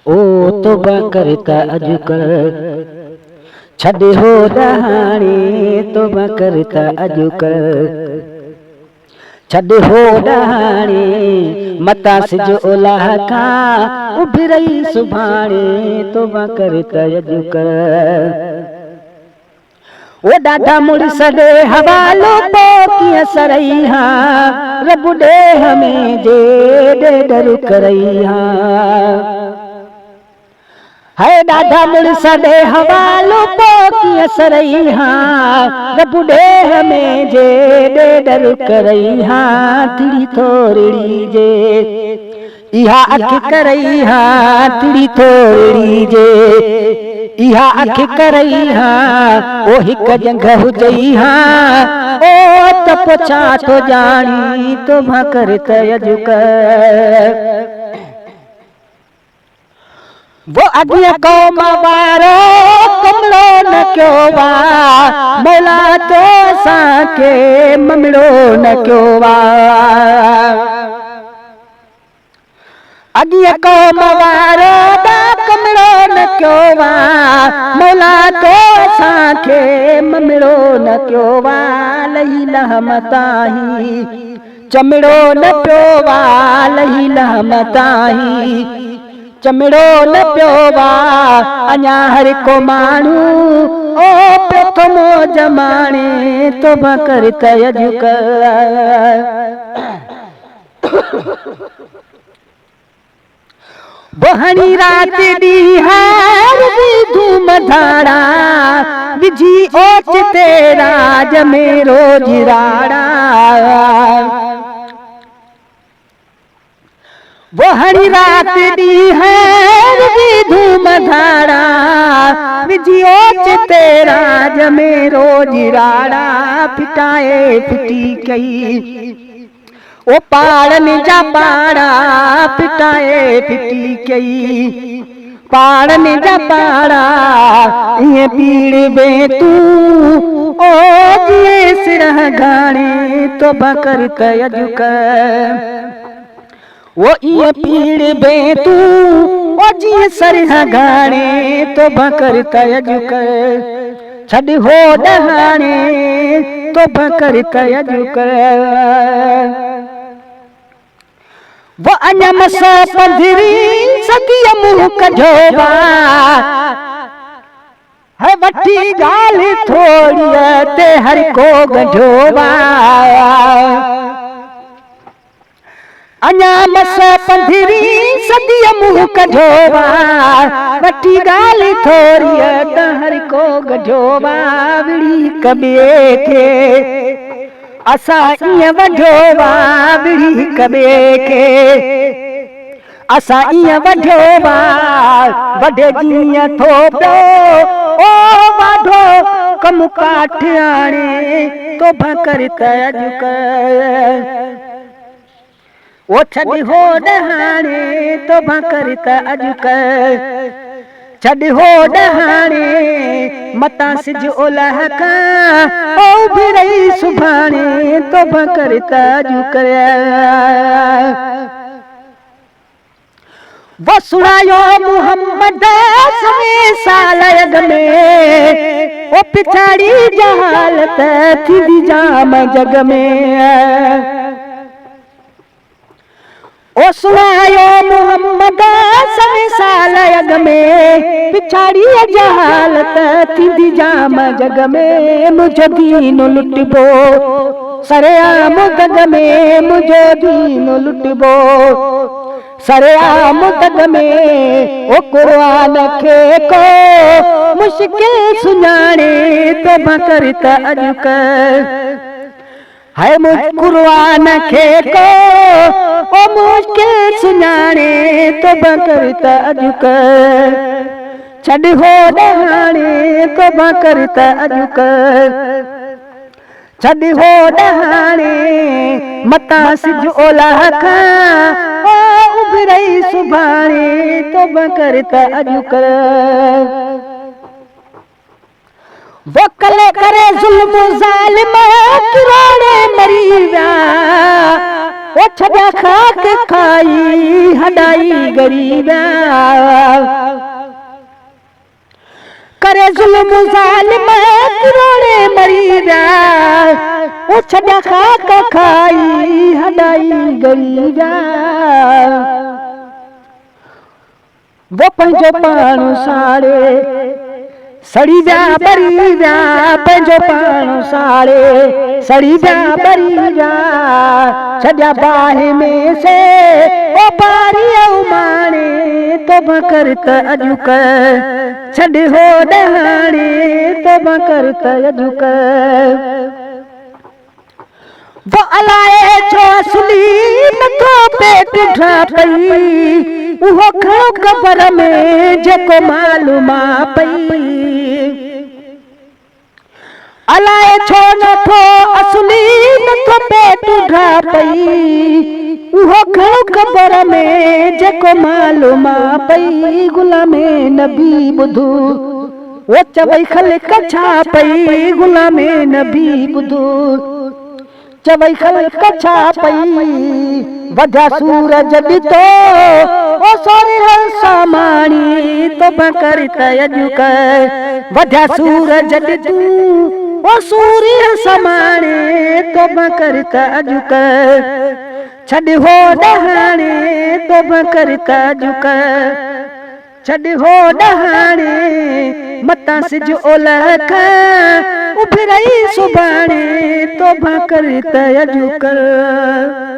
ओ तौबा करता अजुकल छॾे हो ॾहाणे, तौबा करता अजुकल छॾे हो ॾहाणे, मता सिज ओलह खां उभिरई सुभाणे, तौबा करता अजुकल। ओ ॾाढा मुड़िस ॾे हवालो पोइ कीअं सरई हा, रब ॾेह में जे ॾेढ करई हा। है ॾाढा मुड़िस ॾे हवालो पोइ कीअं सरई हा, रब ॾेह में जे ॾेढ करई हा। तिड़ी थोरड़ी जे इहा अख करई हा, तिड़ी थोरड़ी जे इहा अख करई हा, ओ हिक जंग हुजई हा, ओ त पोइ छा थो ॼाणी, तौबा करता अजुकल। वो अॻियां क़ौम वारो कमलो न कयो वा, मौला तो असांखे ममिड़ो न कयो वा। अॻियां क़ौम वारो कमलो न कयो वा, मौला तो असांखे ममिड़ो न कयो वा। लही लहम ताही चमिड़ो न पियो वा, लही लहम ताही चमिड़ो न पियो वा। अञा हर को माण्हू ओ प्रथम जमाने, तौबा करता अजुकल। बहनी रात ॾींहं धूम धाड़ा, विझी ओच तेरा जमे रोज राड़ा। बहनी रात ॾींहं धूम धाड़ा, विझी ओच तेरा जमे रोज राड़ा। फिटाए फिटी कई ओ पाड़नि जा पाड़ा, फिटाए फिटी कई पाड़नि जा पाड़ा। ईअं पीड़ में तूं ओ जीअं सिरह घाणे, तौबा करता अजुकल। वो ईअं पीड़ में तूं ओ जीअं सिरह घाणे, तौबा करता अजुकल। छॾ हो ॾहाणे, तौबा करता अजुकल। वो अञा मस पंधिरी सदीअ मुंहुं कढो वा, है वठी ॻाल्हि थोड़ीअ ते हर को गढो वा। अञा मस पंधिरी सदीअ मुंहुं कढो वा, वठी ॻाल्हि थोड़ीअ त हर को गढो वा। विड़ी हिक ॿिए खे असां ईअं वढो वा, विड़ी हिक ॿिए खे असां ईअं वढो वा। वढे जीअं थो पियो ओ वाढो कमु काठ आणे, तौबा करता अजुकल। ओ छॾ हो ॾहाणे, तौबा करता अजुकल। छॾ हो ॾहाणे, मता सिज ओलह खां ओ उभिरई सुभाणे, तौबा करता अजुकल। वो सुणायो मुहम्मद सवे साल अॻ में, ओ पिछाड़ी जहालत थींदी जाम जग में। ओ सुणायो मुहम्मद सवे साल अॻ में, पिछाड़ी जहालत थींदी जाम जग में। मुंहिंजो दीन लुटिबो सरेआम दग में, मुंहिंजो दीन लुटिबो सरेआम दग में। ओ क़ुरान खे को मुश्किल सुञाणे, तौबा करता अजुकल। है क़ुरान खे को ओ मुश्किल सुञाणे, तौबा करता अजुकल। छॾ हो ॾहाणे, तौबा करता अजुकल। छॾ हो ॾहाणे, मता सिज ओलह खां ओ उभिरई सुभाणे, तौबा करता अजुकल। वो कले करे ज़ुल्म ज़ालिम किरोड़े मरी विया, ओ छॾा खाक खाई हॾाई ग़रीबा करे ज़ुल्म ज़ालिम किरोड़े मरी विया ओ छॾा खाक खाई हॾाई ग़रीबा वो पंहिंजो पाण साड़े सड़ी विया ॿरी विया पंहिंजो पाण साड़े सड़ी विया ॿरी विया छॾिया बाहि में से ओ पारी माणे तोबा कर त अॼु कर छॾ हो ॾहाणे तोबा कर त अॼु कर वो अलाए छो असली नथो पेट ढापई उहो खणो क़बर में जेको मालूमा पई अलाए छो नथो असली नथो पेट ढापई उहो खणो क़बर में जेको मालूमा पई गुलामे नबी ॿुधू वो चवई ख़ल्क़ छा पई गुलामे नबी ॿुधू चवई ख़ल्क़ छा पई वधा सूरज ॾिठो ओ सोरिहं सामाणी तोबा कर त अॼु कर वधा सूरज ॾिठो ओ सूरिहं सामाणी तोबा कर त अॼु कर छॾ हो ॾहाणे तोबा कर त अॼु कर छॾ हो ॾहाणे मतां सिज ओलह खां उभरई सुभाणे तोबा कर त अॼु कर।